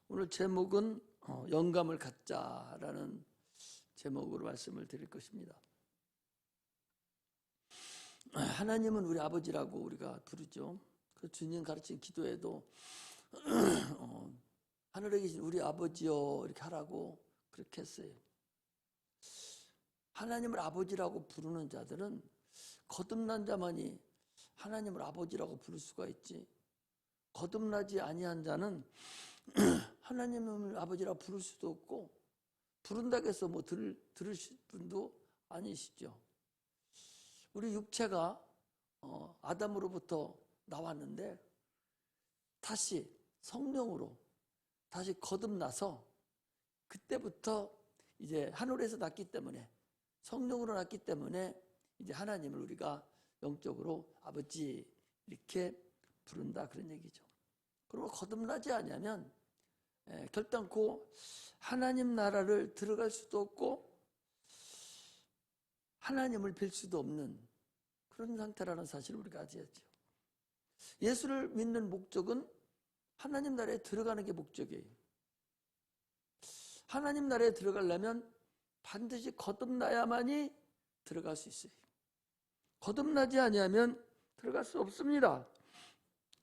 오늘 제목은 영감을 갖자라는 제목으로 말씀을 드릴 것입니다. 하나님은 우리 아버지라고 우리가 부르죠. 그 주님 가르친 기도에도 하늘에 계신 우리 아버지여 이렇게 하라고 그렇게 했어요. 하나님을 아버지라고 부르는 자들은 거듭난 자만이 하나님을 아버지라고 부를 수가 있지, 거듭나지 아니한 자는 하나님을 아버지라고 부를 수도 없고, 부른다고 해서 뭐 들으실 분도 아니시죠. 우리 육체가 아담으로부터 나왔는데 다시 성령으로 다시 거듭나서, 그때부터 이제 하늘에서 났기 때문에, 성령으로 났기 때문에 이제 하나님을 우리가 영적으로 아버지 이렇게 부른다, 그런 얘기죠. 그리고 거듭나지 않으면 결단코 하나님 나라를 들어갈 수도 없고 하나님을 뵐 수도 없는 그런 상태라는 사실을 우리가 아셔야죠. 예수를 믿는 목적은 하나님 나라에 들어가는 게 목적이에요. 하나님 나라에 들어가려면 반드시 거듭나야만이 들어갈 수 있어요. 거듭나지 아니하면 들어갈 수 없습니다.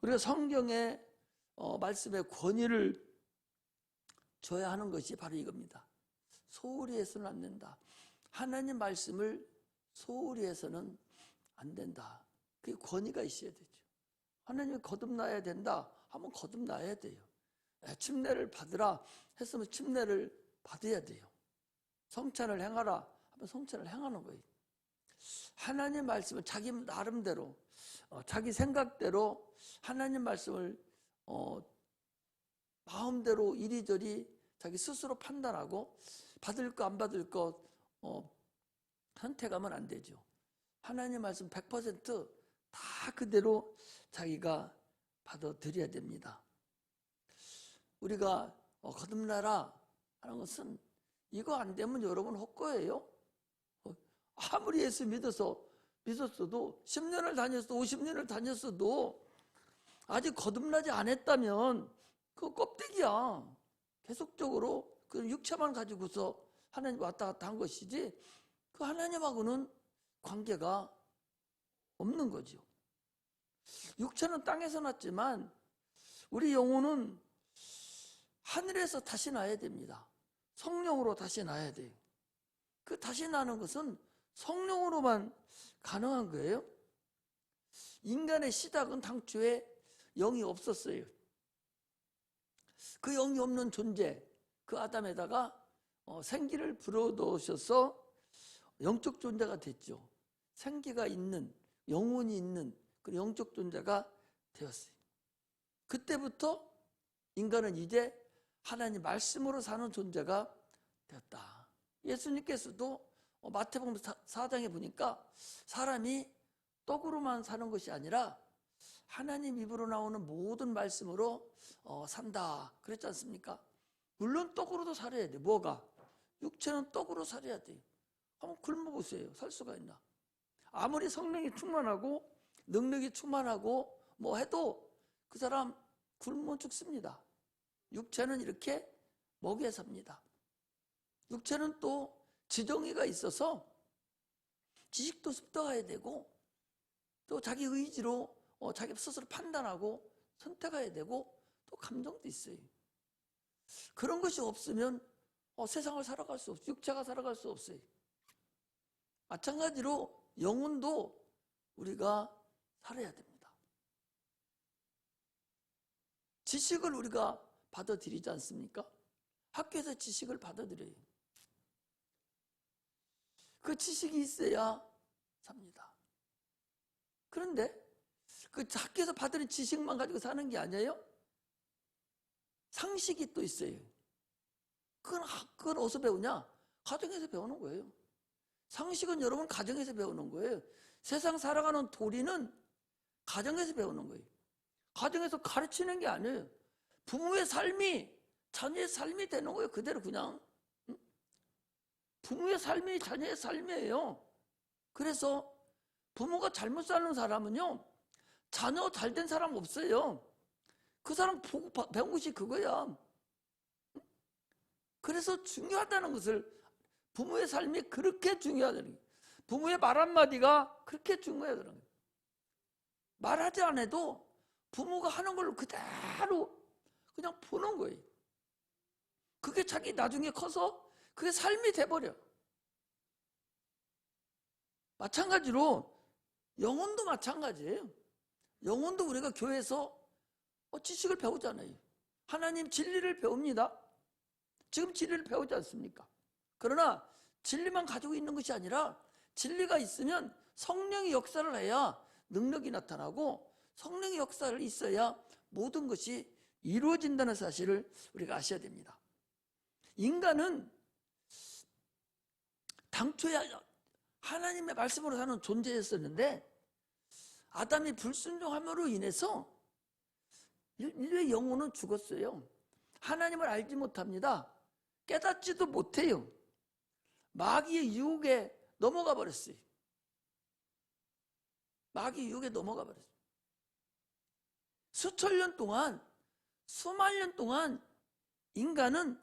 우리가 성경의 말씀의 권위를 줘야 하는 것이 바로 이겁니다. 소홀히 해서는 안 된다. 하나님 말씀을 소홀히 해서는 안 된다. 그게 권위가 있어야 되죠. 하나님이 거듭나야 된다 하면 거듭나야 돼요. 침례를 받으라 했으면 침례를 받아야 돼요. 성찬을 행하라 하면 성찬을 행하는 거예요. 하나님 말씀을 자기 나름대로 자기 생각대로 하나님 말씀을 마음대로 이리저리 자기 스스로 판단하고 받을 거 안 받을 거 선택하면 안 되죠. 하나님 말씀 100% 그대로 자기가 받아들여야 됩니다. 우리가 거듭나라 하는 것은 이거 안 되면 여러분 헛거예요. 아무리 예수 믿었어도 10년을 다녔어도 50년을 다녔어도 아직 거듭나지 않았다면 그거 껍데기야. 계속적으로 그 육체만 가지고서 하나님 왔다 갔다 한 것이지 그 하나님하고는 관계가 없는 거죠. 육체는 땅에서 났지만 우리 영혼은 하늘에서 다시 나야 됩니다. 성령으로 다시 나야 돼요. 그 다시 나는 것은 성령으로만 가능한 거예요. 인간의 시작은 당초에 영이 없었어요. 그 영이 없는 존재, 그 아담에다가 생기를 불어넣으셔서 영적 존재가 됐죠. 생기가 있는, 영혼이 있는 그 영적 존재가 되었어요. 그때부터 인간은 이제 하나님 말씀으로 사는 존재가 되었다. 예수님께서도 마태복음 4장에 보니까 사람이 떡으로만 사는 것이 아니라 하나님 입으로 나오는 모든 말씀으로 산다 그랬지 않습니까? 물론 떡으로도 살아야 돼. 뭐가? 육체는 떡으로 살아야 돼요. 한번 굶어보세요. 살 수가 있나? 아무리 성령이 충만하고 능력이 충만하고 뭐 해도 그 사람 굶어 죽습니다. 육체는 이렇게 먹여 삽니다. 육체는 또 지정의가 있어서 지식도 습득해야 되고 또 자기 의지로 자기 스스로 판단하고 선택해야 되고 또 감정도 있어요. 그런 것이 없으면 세상을 살아갈 수 없어요. 육체가 살아갈 수 없어요. 마찬가지로 영혼도 우리가 살아야 됩니다. 지식을 우리가 받아들이지 않습니까? 학교에서 지식을 받아들여요. 그 지식이 있어야 삽니다. 그런데 그 학교에서 받은 지식만 가지고 사는 게 아니에요. 상식이 또 있어요. 그건 어디서 배우냐? 가정에서 배우는 거예요. 상식은 여러분 가정에서 배우는 거예요. 세상 살아가는 도리는 가정에서 배우는 거예요. 가정에서 가르치는 게 아니에요. 부모의 삶이 자녀의 삶이 되는 거예요. 그대로 그냥. 부모의 삶이 자녀의 삶이에요. 그래서 부모가 잘못 사는 사람은요, 자녀 잘된 사람 없어요. 그 사람 보고 배운 것이 그거야. 그래서 중요하다는 것을, 부모의 삶이 그렇게 중요하다는 거예요. 부모의 말 한마디가 그렇게 중요하다는 거예요. 말하지 않아도 부모가 하는 걸 그대로 그냥 보는 거예요. 그게 자기 나중에 커서 그게 삶이 돼버려. 마찬가지로 영혼도 마찬가지예요. 영혼도 우리가 교회에서 지식을 배우잖아요. 하나님 진리를 배웁니다. 지금 진리를 배우지 않습니까? 그러나 진리만 가지고 있는 것이 아니라 진리가 있으면 성령의 역사를 해야 능력이 나타나고, 성령의 역사를 있어야 모든 것이 이루어진다는 사실을 우리가 아셔야 됩니다. 인간은 당초에 하나님의 말씀으로 사는 존재였었는데 아담이 불순종함으로 인해서 인류의 영혼은 죽었어요. 하나님을 알지 못합니다. 깨닫지도 못해요. 마귀의 유혹에 넘어가 버렸어요. 마귀의 유혹에 넘어가 버렸어요. 수천 년 동안, 수만 년 동안 인간은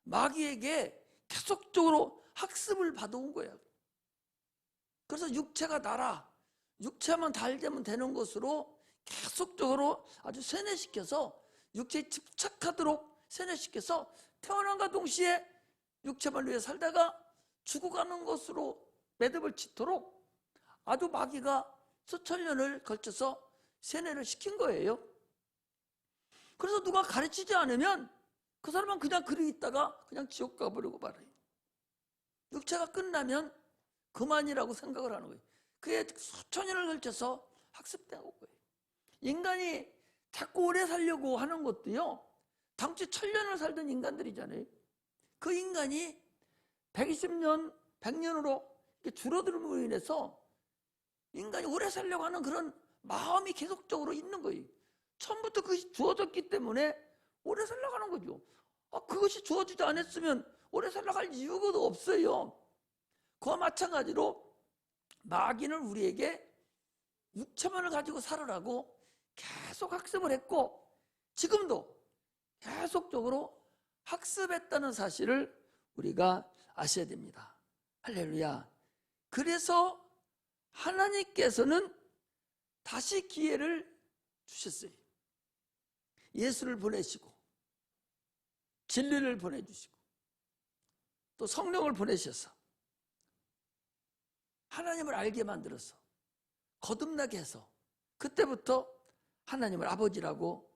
마귀에게 계속적으로 학습을 받아온 거예요. 그래서 육체가 나라, 육체만 달되면 되는 것으로 계속적으로 아주 세뇌시켜서, 육체에 집착하도록 세뇌시켜서 태어남과 동시에 육체만 위해 살다가 죽어가는 것으로 매듭을 짓도록 아주 마귀가 수천 년을 걸쳐서 세뇌를 시킨 거예요. 그래서 누가 가르치지 않으면 그 사람은 그냥 그리 있다가 그냥 지옥 가버리고 말아요. 육체가 끝나면 그만이라고 생각을 하는 거예요. 그게 수천 년을 걸쳐서 학습된 거예요. 인간이 자꾸 오래 살려고 하는 것도요, 당초 1000년을 살던 인간들이잖아요. 그 인간이 120년, 100년으로 줄어들므로 인해서 인간이 오래 살려고 하는 그런 마음이 계속적으로 있는 거예요. 처음부터 그것이 주어졌기 때문에 오래 살려고 하는 거죠. 그것이 주어지지 않았으면 오래 살려고 할 이유가 없어요. 그와 마찬가지로 마귀는 우리에게 육체만을 가지고 살으라고 계속 학습을 했고, 지금도 계속적으로 학습했다는 사실을 우리가 아셔야 됩니다. 할렐루야. 그래서 하나님께서는 다시 기회를 주셨어요. 예수를 보내시고 진리를 보내주시고 또 성령을 보내셔서 하나님을 알게 만들어서 거듭나게 해서 그때부터 하나님을 아버지라고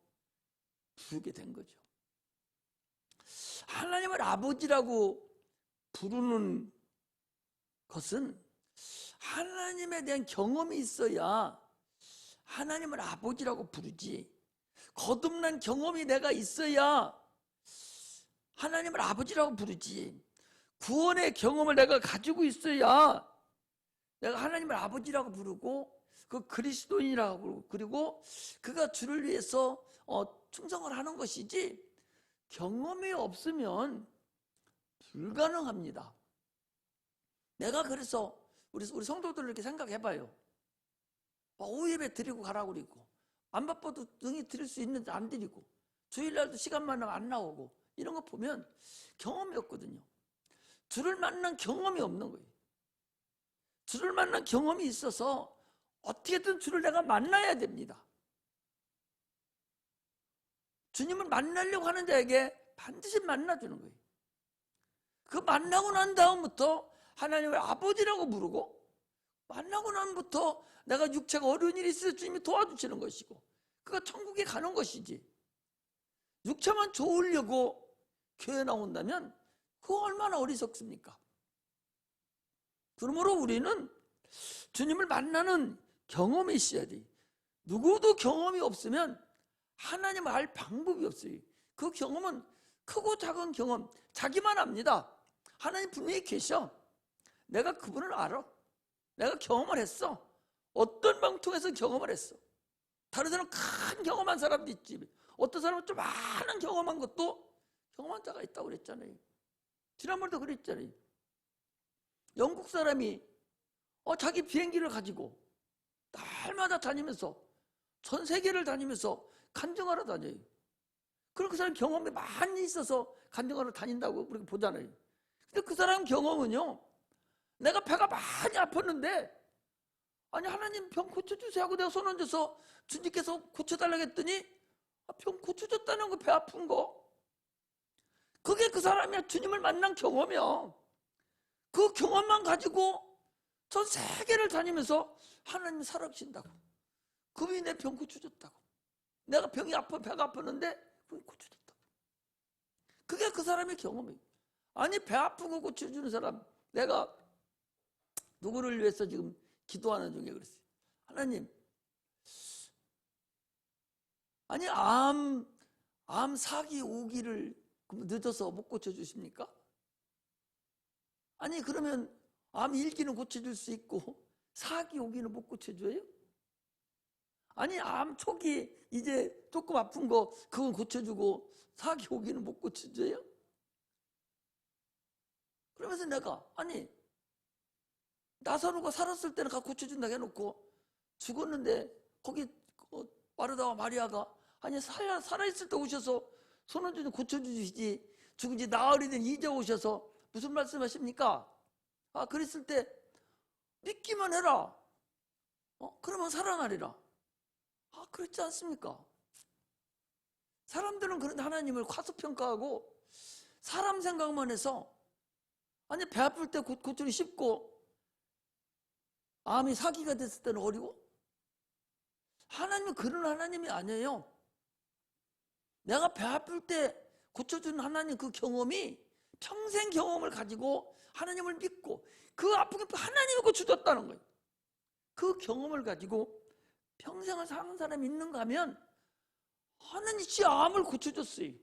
부르게 된 거죠. 하나님을 아버지라고 부르는 것은 하나님에 대한 경험이 있어야 하나님을 아버지라고 부르지, 거듭난 경험이 내가 있어야 하나님을 아버지라고 부르지, 구원의 경험을 내가 가지고 있어야 내가 하나님을 아버지라고 부르고 그 그리스도인이라고 부르고, 그리고 그가 주를 위해서 충성을 하는 것이지, 경험이 없으면 불가능합니다. 내가 그래서 우리 성도들 이렇게 생각해봐요. 오후 예배 드리고 가라고 그러고, 안 바빠도 능히 드릴 수 있는데 안 드리고, 주일날도 시간만 나면 안 나오고, 이런 거 보면 경험이 없거든요. 주를 만난 경험이 없는 거예요. 주를 만난 경험이 있어서 어떻게든 주를 내가 만나야 됩니다. 주님을 만나려고 하는 자에게 반드시 만나주는 거예요. 그 만나고 난 다음부터 하나님을 아버지라고 부르고, 만나고 난부터 내가 육체가 어려운 일이 있어서 주님이 도와주시는 것이고, 그가 천국에 가는 것이지, 육체만 좋으려고 교회 나온다면 그거 얼마나 어리석습니까? 그러므로 우리는 주님을 만나는 경험이 있어야 돼. 누구도 경험이 없으면 하나님을 알 방법이 없어요. 그 경험은 크고 작은 경험, 자기만 압니다. 하나님 분명히 계셔. 내가 그분을 알아. 내가 경험을 했어. 어떤 방을 통해서 경험을 했어. 다른 사람은 큰 경험한 사람도 있지, 어떤 사람은 좀 많은 경험한 것도 경험한 자가 있다고 그랬잖아요. 지난번에도 그랬잖아요. 영국 사람이 자기 비행기를 가지고 날마다 다니면서 전 세계를 다니면서 간증하러 다녀요. 그리고 그 사람 경험이 많이 있어서 간증하러 다닌다고 우리가 보잖아요. 근데 그 사람 경험은요, 내가 배가 많이 아팠는데, 아니 하나님 병 고쳐주세요 하고 내가 손 얹어서 주님께서 고쳐달라고 했더니 병 고쳐줬다는 거, 배 아픈 거, 그게 그 사람이 주님을 만난 경험이야. 그 경험만 가지고 전 세계를 다니면서 하나님이 살아계신다고, 그분이 내 병 고쳐줬다고, 내가 병이 아파 배가 아팠는데 그분이 고쳐줬다고. 그게 그 사람의 경험이에요. 아니 배 아픈 거 고쳐주는 사람, 내가 누구를 위해서 지금 기도하는 중에 그랬어요. 하나님, 아니 암 4기 5기를 늦어서 못 고쳐주십니까? 아니 그러면 암 1기는 고쳐줄 수 있고 4기 5기는 못 고쳐줘요? 아니 암 초기 이제 조금 아픈 거 그건 고쳐주고 4기 5기는 못 고쳐줘요? 그러면서 내가 아니 나사로가 살았을 때는 가 고쳐준다고 해놓고 죽었는데 거기 마르다와 마리아가 아니 살아있을 때 오셔서 손 얹어서 고쳐주시지, 죽은 지 나흘이 된 이제 오셔서 무슨 말씀하십니까? 아 그랬을 때 믿기만 해라, 그러면 살아나리라. 아 그렇지 않습니까? 사람들은 그런데 하나님을 과소평가하고 사람 생각만 해서, 아니 배 아플 때 고치기 쉽고 암이 4기가 됐을 때는 어리고, 하나님은 그런 하나님이 아니에요. 내가 배 아플 때 고쳐주는 하나님, 그 경험이 평생 경험을 가지고 하나님을 믿고 그 아픈 게 하나님이 고쳐줬다는 거예요. 그 경험을 가지고 평생을 사는 사람이 있는가 하면 하나님이 지 암을 고쳐줬어요.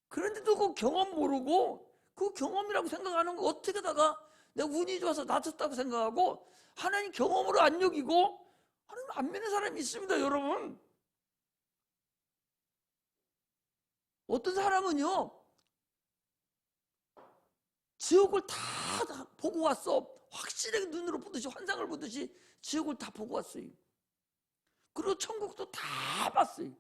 그런데도 그 경험 모르고 그 경험이라고 생각하는 거, 어떻게다가 내가 운이 좋아서 낫았다고 생각하고 하나님 경험으로 안 여기고 하나님 안 믿는 사람이 있습니다, 여러분. 어떤 사람은요, 지옥을 다 보고 왔어. 확실하게 눈으로 보듯이, 환상을 보듯이 지옥을 다 보고 왔어요. 그리고 천국도 다 봤어요.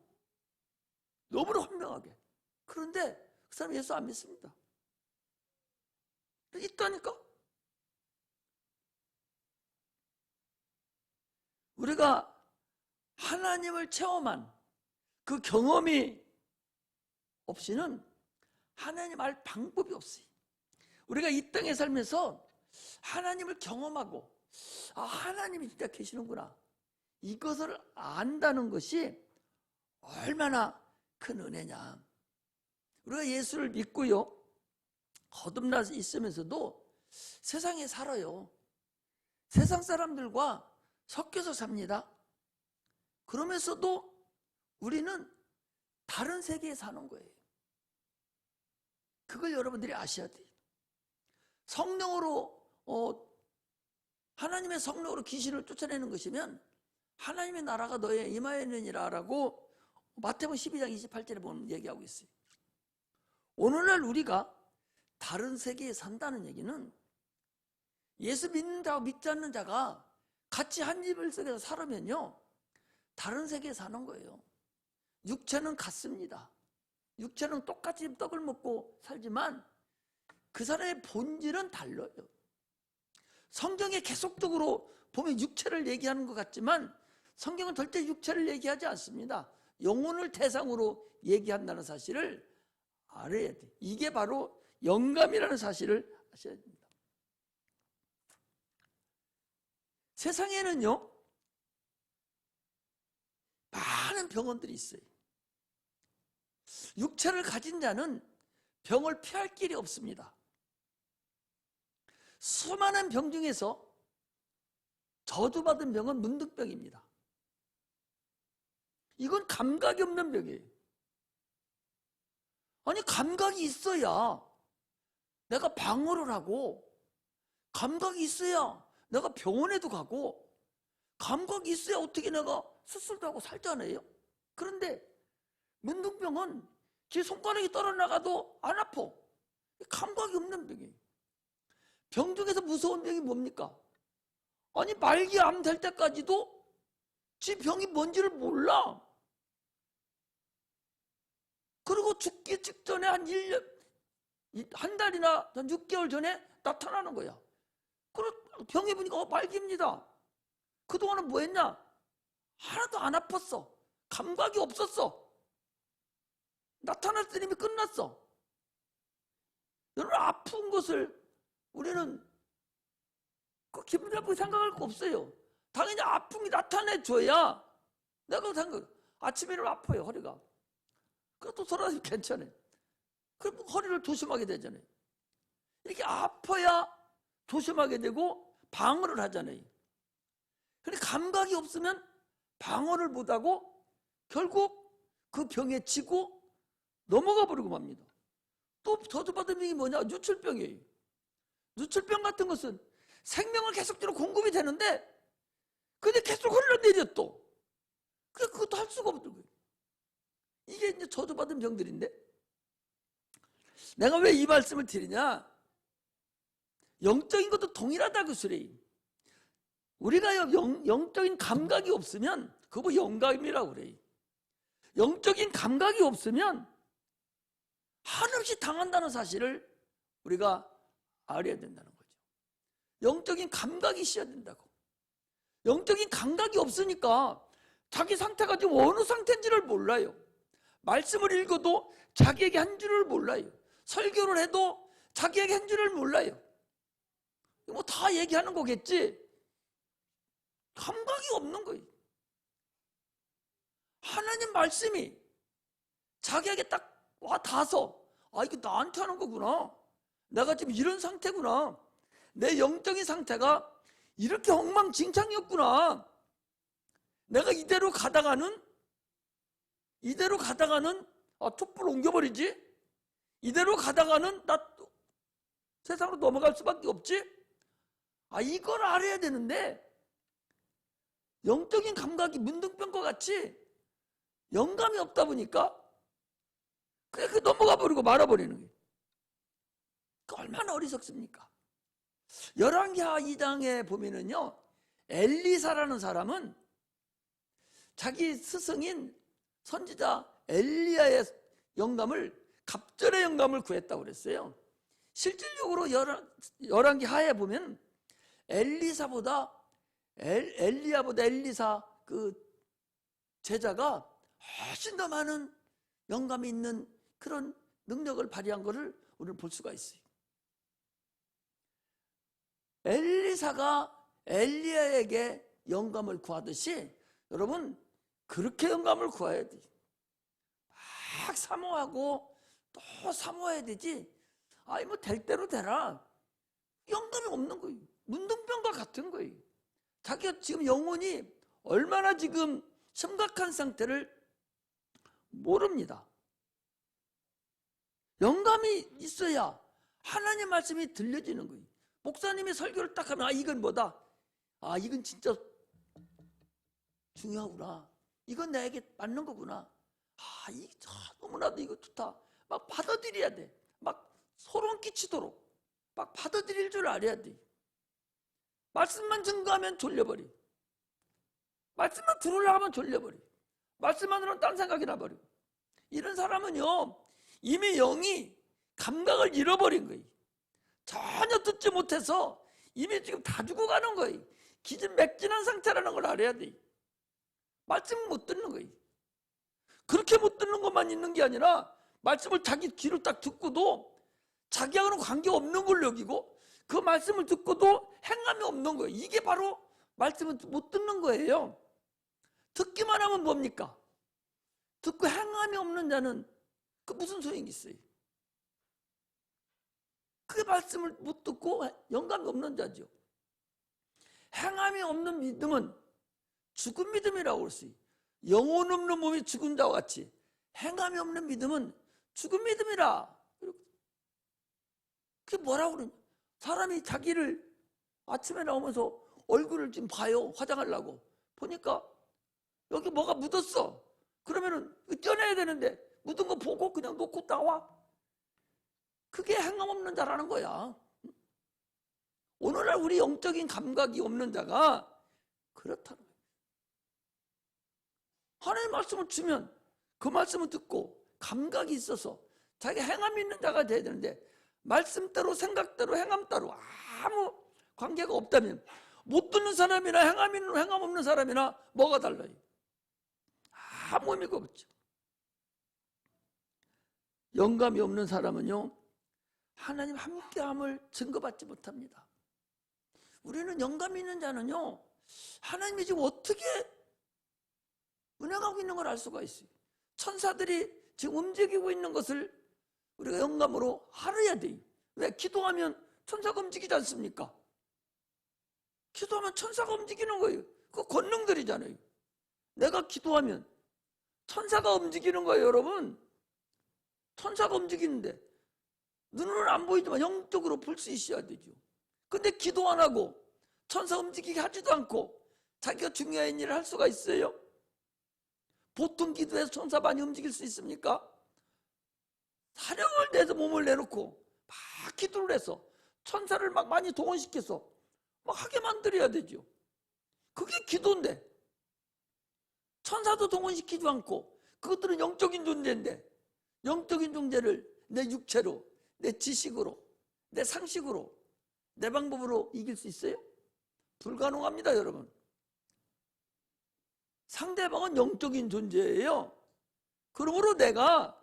너무나 현명하게. 그런데 그 사람 예수 안 믿습니다. 있다니까? 우리가 하나님을 체험한 그 경험이 없이는 하나님 알 방법이 없어요. 우리가 이 땅에 살면서 하나님을 경험하고, 아 하나님이 진짜 계시는구나, 이것을 안다는 것이 얼마나 큰 은혜냐. 우리가 예수를 믿고요, 거듭나 있으면서도 세상에 살아요. 세상 사람들과 섞여서 삽니다. 그러면서도 우리는 다른 세계에 사는 거예요. 그걸 여러분들이 아셔야 돼요. 성령으로 하나님의 성령으로 귀신을 쫓아내는 것이면 하나님의 나라가 너에 임하였느니라 라고 마태복음 12장 28절에 보면 얘기하고 있어요. 오늘날 우리가 다른 세계에 산다는 얘기는 예수 믿는 자와 믿지 않는 자가 같이 한 집을 속에서 살으면요, 다른 세계에 사는 거예요. 육체는 같습니다. 육체는 똑같이 떡을 먹고 살지만 그 사람의 본질은 달라요. 성경에 계속적으로 보면 육체를 얘기하는 것 같지만 성경은 절대 육체를 얘기하지 않습니다. 영혼을 대상으로 얘기한다는 사실을 알아야 돼요. 이게 바로 영감이라는 사실을 아셔야 됩니다. 세상에는요, 많은 병원들이 있어요. 육체를 가진 자는 병을 피할 길이 없습니다. 수많은 병 중에서 저주받은 병은 문득병입니다. 이건 감각이 없는 병이에요. 아니 감각이 있어야 내가 방어를 하고, 감각이 있어야 내가 병원에도 가고, 감각이 있어야 어떻게 내가 수술도 하고 살잖아요. 그런데 문둥병은 제 손가락이 떨어나가도 안 아파. 감각이 없는 병이에요. 병 중에서 무서운 병이 뭡니까? 아니 말기암 될 때까지도 지 병이 뭔지를 몰라. 그리고 죽기 직전에 한 1년, 한 달이나 한 6개월 전에 나타나는 거야. 그리고 병이 보니까 말깁니다. 그동안은 뭐 했냐? 하나도 안 아팠어. 감각이 없었어. 나타날 때 이미 끝났어. 여러분, 아픈 것을 우리는 기분 나쁘게 생각할 거 없어요. 당연히 아픔이 나타내줘야 내가 생각, 아침에 일어나면 아파요, 허리가. 그것도 돌아다니면 괜찮아요. 그럼 허리를 조심하게 되잖아요. 이렇게 아파야 조심하게 되고 방어를 하잖아요. 근데 감각이 없으면 방어를 못하고 결국 그 병에 지고 넘어가 버리고 맙니다. 또 저주받은 병이 뭐냐? 누출병이에요. 누출병 같은 것은 생명을 계속적으로 공급이 되는데 근데 계속 흘러내려 또. 그것도 할 수가 없는 거예요. 이게 이제 저주받은 병들인데 내가 왜 이 말씀을 드리냐? 영적인 것도 동일하다고 소리. 우리가 영적인 감각이 없으면 그거 영감이라고 그래. 영적인 감각이 없으면 한없이 당한다는 사실을 우리가 알아야 된다는 거죠. 영적인 감각이 있어야 된다고. 영적인 감각이 없으니까 자기 상태가 지금 어느 상태인지를 몰라요. 말씀을 읽어도 자기에게 한 줄을 몰라요. 설교를 해도 자기에게 한 줄을 몰라요. 뭐 다 얘기하는 거겠지. 감각이 없는 거예요. 하나님 말씀이 자기에게 딱 와 닿아서 이거 나한테 하는 거구나. 내가 지금 이런 상태구나. 내 영적인 상태가 이렇게 엉망진창이었구나. 내가 이대로 가다가는 촛불 옮겨버리지. 이대로 가다가는 나 세상으로 넘어갈 수밖에 없지. 이걸 알아야 되는데 영적인 감각이 문둥병과 같이 영감이 없다 보니까 그냥 넘어가 버리고 말아버리는 거예요. 얼마나 어리석습니까? 열왕기하 2장에 보면은요, 엘리사라는 사람은 자기 스승인 선지자 엘리야의 갑절의 영감을 구했다고 그랬어요. 실질적으로 열왕기하에 보면 엘리야보다 엘리사 그 제자가 훨씬 더 많은 영감이 있는 그런 능력을 발휘한 것을 우리는 볼 수가 있어요. 엘리사가 엘리야에게 영감을 구하듯이 여러분 그렇게 영감을 구해야 돼요. 막 사모하고 또 사모해야 되지. 뭐 될 대로 되라. 영감이 없는 거예요. 문둥병과 같은 거예요. 자기가 지금 영혼이 얼마나 지금 심각한 상태를 모릅니다. 영감이 있어야 하나님 말씀이 들려지는 거예요. 목사님이 설교를 딱 하면 이건 뭐다. 이건 진짜 중요하구나. 이건 나에게 맞는 거구나. 너무나도 이거 좋다. 막 받아들여야 돼. 막 소름 끼치도록 막 받아들일 줄 알아야 돼. 말씀만 증거하면 졸려버려. 말씀만 들으려고 하면 졸려버려. 말씀만으로는 딴 생각이 나버려. 이런 사람은요 이미 영이 감각을 잃어버린 거예요. 전혀 듣지 못해서 이미 지금 다 죽어가는 거예요. 기진맥진한 상태라는 걸 알아야 돼. 말씀을 못 듣는 거예요. 그렇게 못 듣는 것만 있는 게 아니라 말씀을 자기 귀로 딱 듣고도 자기하고는 관계없는 걸 여기고 그 말씀을 듣고도 행함이 없는 거예요. 이게 바로 말씀을 못 듣는 거예요. 듣기만 하면 뭡니까? 듣고 행함이 없는 자는 그 무슨 소용이 있어요? 그 말씀을 못 듣고 영감이 없는 자죠. 행함이 없는 믿음은 죽은 믿음이라고 그랬어요. 영혼 없는 몸이 죽은 자와 같이 행함이 없는 믿음은 죽은 믿음이라. 그게 뭐라고 그러냐? 사람이 자기를 아침에 나오면서 얼굴을 좀 봐요. 화장하려고 보니까 여기 뭐가 묻었어. 그러면은 떼어내야 되는데 묻은 거 보고 그냥 놓고 나와. 그게 행함 없는 자라는 거야. 오늘날 우리 영적인 감각이 없는 자가 그렇다는 거예요. 하나님 말씀을 주면 그 말씀을 듣고 감각이 있어서 자기 행함이 있는 자가 돼야 되는데 말씀대로 생각대로 행함 따로 아무 관계가 없다면 못 듣는 사람이나 행함 있는 행함 없는 사람이나 뭐가 달라요? 아무 의미가 없죠. 영감이 없는 사람은요, 하나님 함께함을 증거받지 못합니다. 우리는 영감이 있는 자는요, 하나님이 지금 어떻게 운행하고 있는 걸 알 수가 있어요. 천사들이 지금 움직이고 있는 것을 우리가 영감으로 알아야 돼요. 왜? 기도하면 천사가 움직이지 않습니까? 기도하면 천사가 움직이는 거예요. 그 권능들이잖아요. 내가 기도하면 천사가 움직이는 거예요, 여러분. 천사가 움직이는데 눈으로는 안 보이지만 영적으로 볼 수 있어야 되죠. 근데 기도 안 하고 천사 움직이게 하지도 않고 자기가 중요한 일을 할 수가 있어요? 보통 기도해서 천사 많이 움직일 수 있습니까? 사령을 내서 몸을 내놓고 막 기도를 해서 천사를 막 많이 동원시켜서 막 하게 만들어야 되죠. 그게 기도인데 천사도 동원시키지 않고 그것들은 영적인 존재인데 영적인 존재를 내 육체로, 내 지식으로, 내 상식으로, 내 방법으로 이길 수 있어요? 불가능합니다, 여러분. 상대방은 영적인 존재예요. 그러므로 내가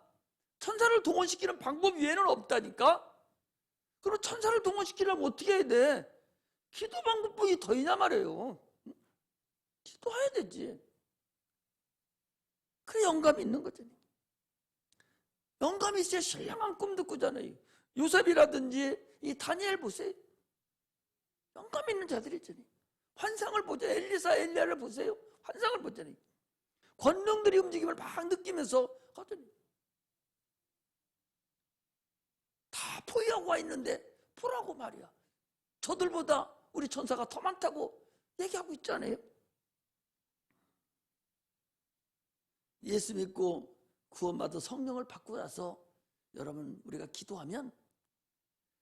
천사를 동원시키는 방법 외에는 없다니까? 그럼 천사를 동원시키려면 어떻게 해야 돼? 기도 방법이 더 있냐 말이에요. 기도해야 되지. 그래 영감이 있는 거잖아요. 영감이 있어야 신령한 꿈도 꾸잖아요. 요셉이라든지 이 다니엘 보세요. 영감 있는 자들이잖아요. 환상을 보죠. 엘리사, 엘리야를 보세요. 환상을 보잖아요. 권능들이 움직임을 막 느끼면서 하더니 다 포위하고 와 있는데 보라고 말이야. 저들보다 우리 천사가 더 많다고 얘기하고 있잖아요. 예수 믿고 구원받아 성령을 받고 나서 여러분 우리가 기도하면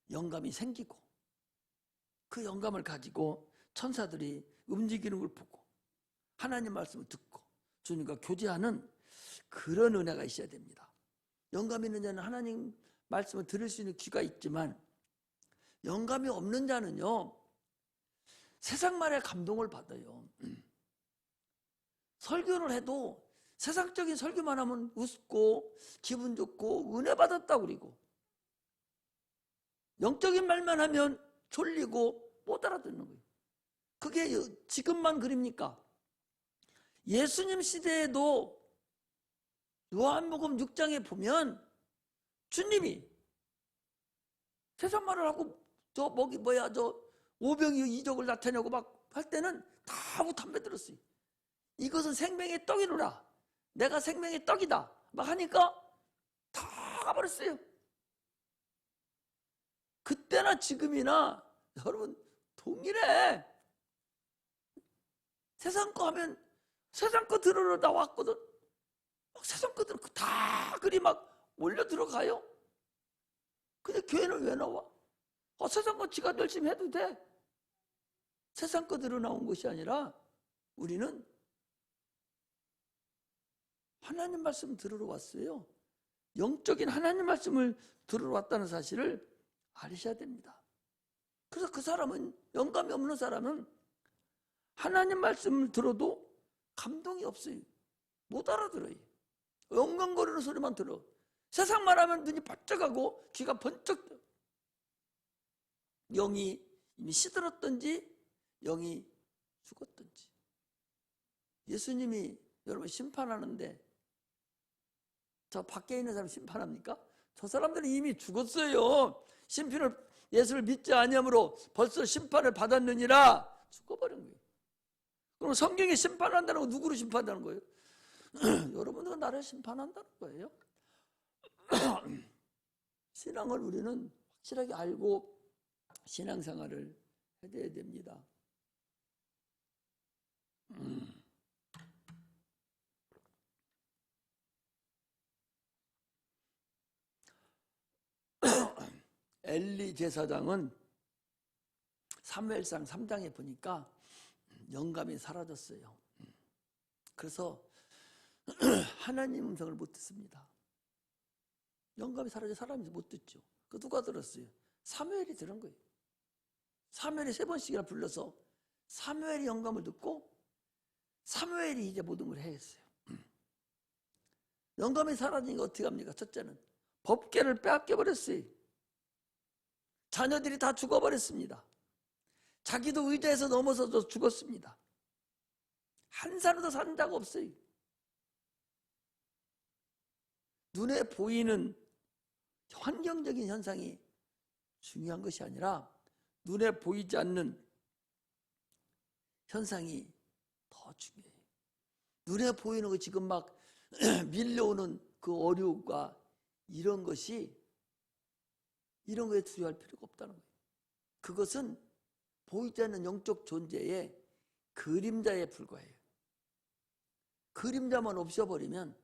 영감이 생기고 그 영감을 가지고 천사들이 움직이는 걸 보고 하나님 말씀을 듣고 주님과 교제하는 그런 은혜가 있어야 됩니다. 영감 있는 자는 하나님 말씀을 들을 수 있는 귀가 있지만 영감이 없는 자는요 세상 말에 감동을 받아요. 설교를 해도 세상적인 설교만 하면 웃고 기분 좋고 은혜 받았다고 그러고 영적인 말만 하면 졸리고 못 알아듣는 거예요. 그게 지금만 그립니까? 예수님 시대에도 요한복음 6장에 보면 주님이 세상 말을 하고 저 오병이 이적을 나타내고 막 할 때는 다 담배 들었어요. 이것은 생명의 떡이로라. 내가 생명의 떡이다. 막 하니까 다 가버렸어요. 그때나 지금이나 여러분 동일해. 세상 거 하면 세상 거 들으러 나왔거든. 막 세상 거 들으러 다 그리 막 몰려 들어가요. 근데 교회는 왜 나와? 세상 거 지가 열심히 해도 돼. 세상 거 들어 나온 것이 아니라 우리는 하나님 말씀 들으러 왔어요. 영적인 하나님 말씀을 들으러 왔다는 사실을 알으셔야 됩니다. 그래서 그 사람은 영감이 없는 사람은 하나님 말씀을 들어도 감동이 없어요. 못 알아들어요. 엉엉거리는 소리만 들어. 세상 말하면 눈이 반짝하고 귀가 번쩍 떠. 영이 이미 시들었던지 영이 죽었던지. 예수님이 여러분 심판하는데 저 밖에 있는 사람 심판합니까? 저 사람들은 이미 죽었어요. 예수를 믿지 아니함으로 벌써 심판을 받았느니라 죽어버린 거예요. 그럼 성경에 심판한다는 건 누구를 심판한다는 거예요? 여러분들은 나를 심판한다는 거예요. 신앙을 우리는 확실하게 알고 신앙생활을 해야 됩니다. 엘리 제사장은 사무엘상 3장에 보니까 영감이 사라졌어요. 그래서 하나님 음성을 못 듣습니다. 영감이 사라져 사람이 못 듣죠. 그 누가 들었어요? 사무엘이 들은 거예요. 사무엘이 3번씩이나 불러서 사무엘이 영감을 듣고 사무엘이 이제 모든 걸 해했어요. 영감이 사라지니까 어떻게 합니까? 첫째는 법궤를 빼앗겨 버렸어요. 자녀들이 다 죽어버렸습니다. 자기도 의자에서 넘어져서 죽었습니다. 한 사람도 산 자가 없어요. 눈에 보이는 환경적인 현상이 중요한 것이 아니라 눈에 보이지 않는 현상이 더 중요해요. 눈에 보이는 거 지금 막 밀려오는 그 어려움과 이런 것이 이런 거에 두려워할 필요가 없다는 거예요. 그것은 보이지 않는 영적 존재의 그림자에 불과해요. 그림자만 없애버리면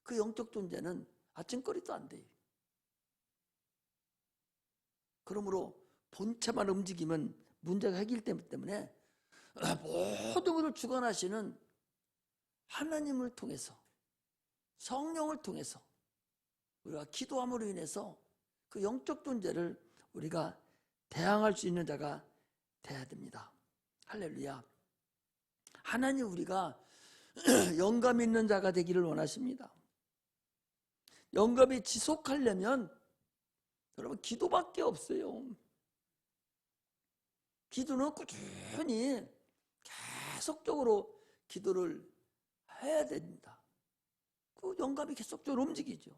그 영적 존재는 아침거리도 안 돼요. 그러므로 본체만 움직이면 문제가 해결되기 때문에 모든 것을 주관하시는 하나님을 통해서 성령을 통해서 우리가 기도함으로 인해서 그 영적 존재를 우리가 대항할 수 있는 자가 돼야 됩니다. 할렐루야. 하나님 우리가 영감 있는 자가 되기를 원하십니다. 영감이 지속하려면 여러분 기도밖에 없어요. 기도는 꾸준히 계속적으로 기도를 해야 됩니다. 그 영감이 계속적으로 움직이죠.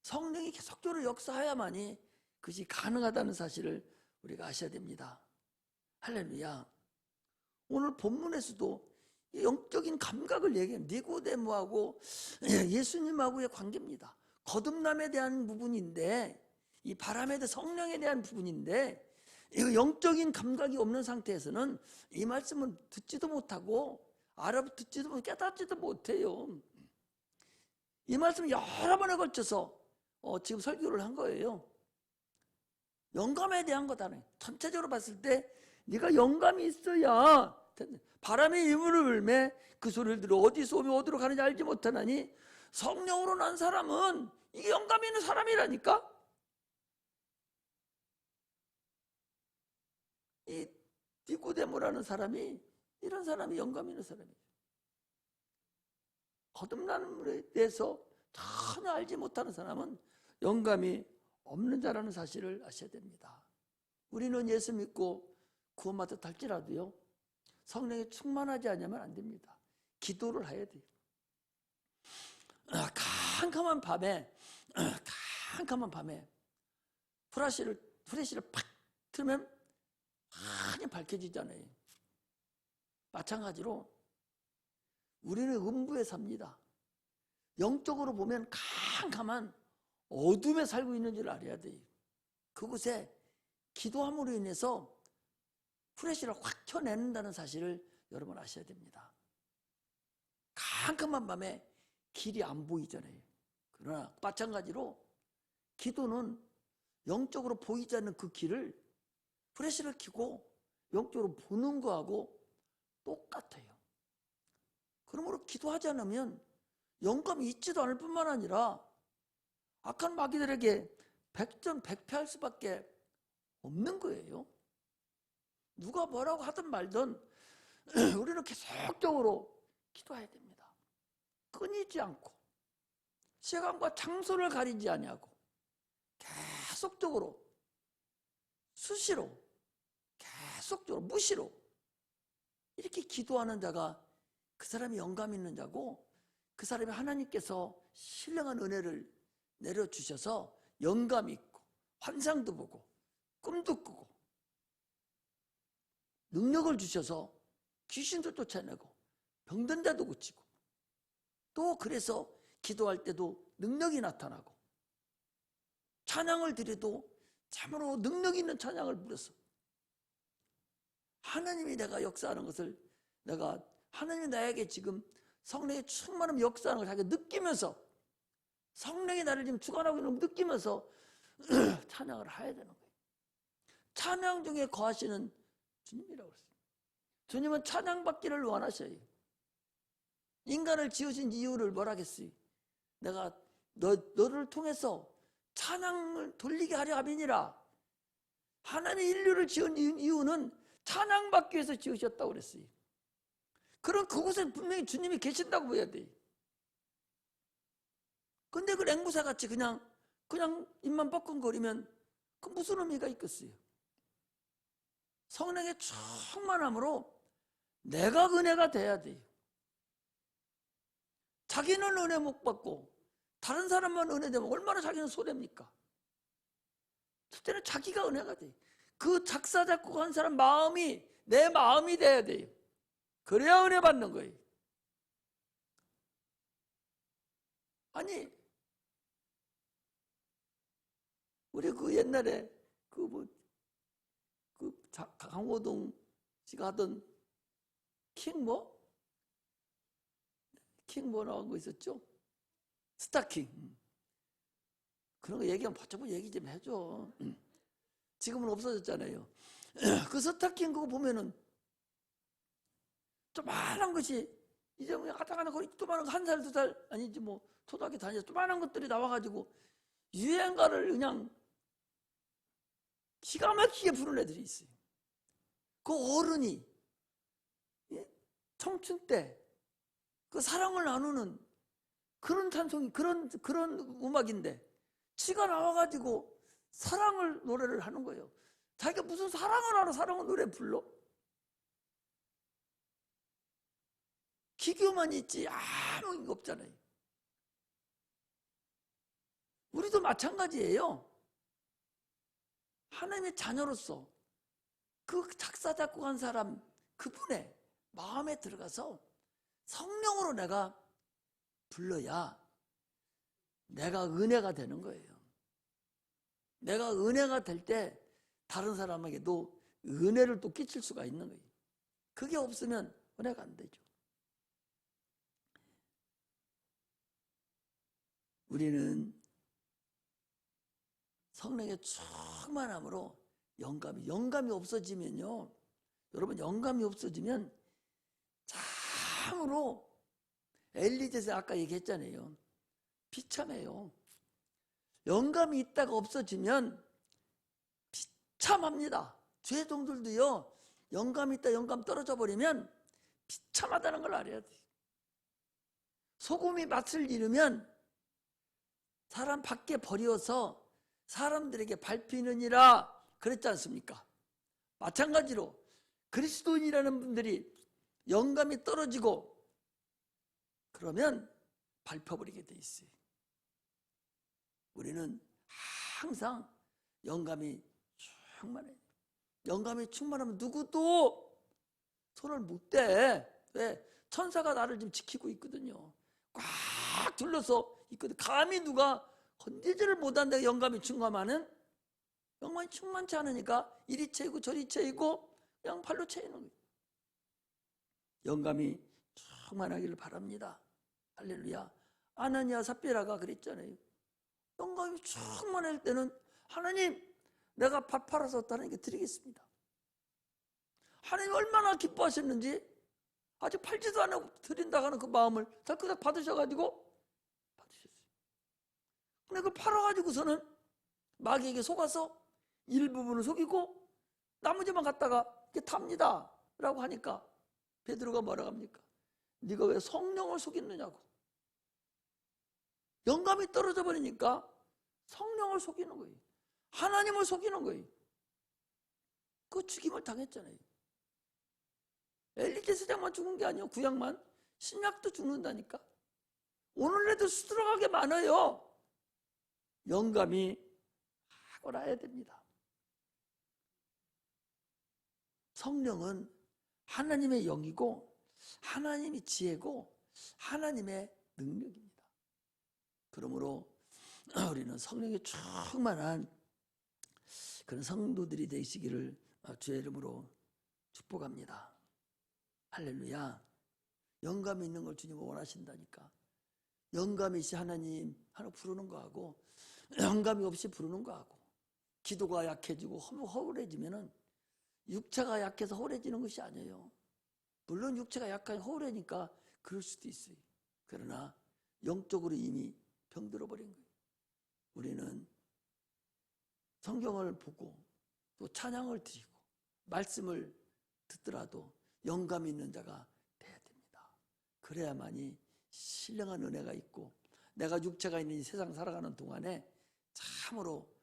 성령이 계속적으로 역사해야만이 그것이 가능하다는 사실을 우리가 아셔야 됩니다. 할렐루야. 오늘 본문에서도 영적인 감각을 얘기해요. 니고데모하고 예수님하고의 관계입니다. 거듭남에 대한 부분인데, 이 바람에 대한 성령에 대한 부분인데, 이 영적인 감각이 없는 상태에서는 이 말씀을 듣지도 못하고 알아듣지도 못하고 깨닫지도 못해요. 이 말씀을 여러 번에 걸쳐서 지금 설교를 한 거예요. 영감에 대한 거다네. 전체적으로 봤을 때 네가 영감이 있어야 바람이 이물을 불매 그 소리를 들어 어디서 오며 어디로 가는지 알지 못하나니 성령으로 난 사람은 이게 영감이 있는 사람이라니까. 이 니고데모라는 사람이 이런 사람이 영감이 있는 사람이에요. 거듭남에 대해서 전혀 알지 못하는 사람은 영감이 없는 자라는 사실을 아셔야 됩니다. 우리는 예수 믿고 구원받았다 할지라도요, 성령이 충만하지 않으면 안 됩니다. 기도를 해야 돼요. 캄캄한 밤에 프레시를 팍 틀면 많이 밝혀지잖아요. 마찬가지로 우리는 음부에 삽니다. 영적으로 보면 캄캄한 어둠에 살고 있는 줄 알아야 돼요. 그곳에 기도함으로 인해서 프레시를 확 켜낸다는 사실을 여러분 아셔야 됩니다. 캄캄한 밤에 길이 안 보이잖아요. 그러나 마찬가지로 기도는 영적으로 보이지 않는 그 길을 프레시를 켜고 영적으로 보는 거하고 똑같아요. 그러므로 기도하지 않으면 영감이 있지도 않을 뿐만 아니라 악한 마귀들에게 백전백패할 수밖에 없는 거예요. 누가 뭐라고 하든 말든 우리는 계속적으로 기도해야 됩니다. 끊이지 않고 시간과 장소를 가리지 아니하고 계속적으로 수시로 계속적으로 무시로 이렇게 기도하는 자가 그 사람이 영감 있는 자고, 그 사람이 하나님께서 신령한 은혜를 내려주셔서 영감 있고 환상도 보고 꿈도 꾸고 능력을 주셔서 귀신도 쫓아내고 병든 자도 고치고, 또 그래서 기도할 때도 능력이 나타나고 찬양을 드려도 참으로 능력 있는 찬양을 부려서 하나님이 내가 역사하는 것을 내가 하나님이 나에게 지금 성령의 충만한 역사하는 걸 자기가 느끼면서 성령이 나를 지금 주관하고 있는 걸 느끼면서 찬양을 해야 되는 거예요. 찬양 중에 거하시는 주님이라고 했어요. 주님은 찬양받기를 원하셔요. 인간을 지으신 이유를 뭐라 하겠어요? 내가 너를 통해서 찬양을 돌리게 하려 함이니라. 하나님이 인류를 지은 이유는 찬양받기 위해서 지으셨다고 그랬어요. 그럼 그곳에 분명히 주님이 계신다고 봐야 돼. 근데 그 앵무새같이 그냥 입만 뻐끔거리면 그 무슨 의미가 있겠어요? 성령의 충만함으로 내가 은혜가 돼야 돼요. 자기는 은혜 못 받고 다른 사람만 은혜 되면 얼마나 자기는 손해입니까? 첫째는 자기가 은혜가 돼요. 그 작사 작곡한 사람 마음이 내 마음이 돼야 돼요. 그래야 은혜 받는 거예요. 아니, 우리 그 옛날에 강호동 씨가 하던 킹 나온 거 있었죠? 스타킹. 그런 거 얘기하면 버쩍버쩍 얘기 좀 해줘. 지금은 없어졌잖아요. 그 스타킹 그거 보면은 조그만한 것이 이제 뭐 가다가는 거의 조그만한 거 1살, 2살 아니지 뭐 초등학교 다니면서 조그만한 것들이 나와가지고 유행가를 그냥 기가 막히게 부르는 애들이 있어요. 그 어른이 청춘 때 그 사랑을 나누는 그런 찬송이 그런 음악인데 지가 나와가지고 사랑을 노래를 하는 거예요. 자기가 무슨 사랑을 하러 사랑을 노래 불러? 기교만 있지 아무 의미가 없잖아요. 우리도 마찬가지예요. 하나님의 자녀로서 그 작사 작곡한 사람 그분의 마음에 들어가서 성령으로 내가 불러야 내가 은혜가 되는 거예요. 내가 은혜가 될 때 다른 사람에게도 은혜를 또 끼칠 수가 있는 거예요. 그게 없으면 은혜가 안 되죠. 우리는 성령의 충만함으로 영감이 없어지면요. 여러분 영감이 없어지면 참으로 엘리제스 아까 얘기했잖아요. 비참해요. 영감이 있다가 없어지면 비참합니다. 죄종들도요. 영감이 있다 영감 떨어져 버리면 비참하다는 걸 알아야 돼요. 소금이 맛을 잃으면 사람 밖에 버려서 사람들에게 밟히느니라 그랬지 않습니까? 마찬가지로 그리스도인이라는 분들이 영감이 떨어지고 그러면 밟혀버리게 돼 있어요. 우리는 항상 영감이 충만해요. 영감이 충만하면 누구도 손을 못 대. 왜? 천사가 나를 지금 지키고 있거든요. 꽉 둘러서 있거든. 감히 누가 건드지를 못한다. 영감이 충만하면 영감이 충만치 않으니까 이리 채이고 저리 채이고 그냥 발로 채이는 거예요. 영감이 충만하기를 바랍니다. 할렐루야. 아나니아 삽비라가 그랬잖아요. 영감이 충만할 때는 하나님 내가 밥 팔아서 하나님께 드리겠습니다. 하나님 얼마나 기뻐하셨는지 아직 팔지도 않고 드린다고 하는 그 마음을 덜그덕 받으셔가지고 받으셨어요. 근데 그걸 팔아가지고서는 마귀에게 속아서 일부분을 속이고 나머지만 갖다가 이렇게 탑니다 라고 하니까 베드로가 뭐라고 합니까? 네가 왜 성령을 속였느냐고. 영감이 떨어져 버리니까 성령을 속이는 거예요. 하나님을 속이는 거예요. 그 죽임을 당했잖아요. 엘리제 세장만 죽은 게 아니에요. 구약만. 신약도 죽는다니까. 오늘날도 수두룩하게 많아요. 영감이 하고 나야 됩니다. 성령은 하나님의 영이고 하나님의 지혜고 하나님의 능력입니다. 그러므로 우리는 성령에 충만한 그런 성도들이 되시기를 주의 이름으로 축복합니다. 할렐루야. 영감이 있는 걸 주님은 원하신다니까. 영감이 있이 하나님 하나 부르는 거하고 영감이 없이 부르는 거하고 기도가 약해지고 허울해지면은 육체가 약해서 허울해지는 것이 아니에요. 물론 육체가 약하니 허울하니까 그럴 수도 있어요. 그러나 영적으로 이미 병들어 버린 거예요. 우리는 성경을 보고 또 찬양을 드리고 말씀을 듣더라도 영감 있는 자가 돼야 됩니다. 그래야만이 신령한 은혜가 있고 내가 육체가 있는 이 세상 살아가는 동안에 참으로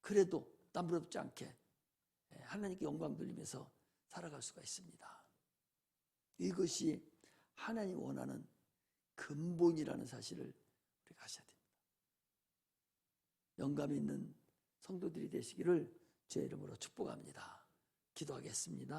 그래도 남부럽지 않게 하나님께 영광 돌리면서 살아갈 수가 있습니다. 이것이 하나님이 원하는 근본이라는 사실을 우리가 아셔야 됩니다. 영감 있는 성도들이 되시기를 주의 이름으로 축복합니다. 기도하겠습니다.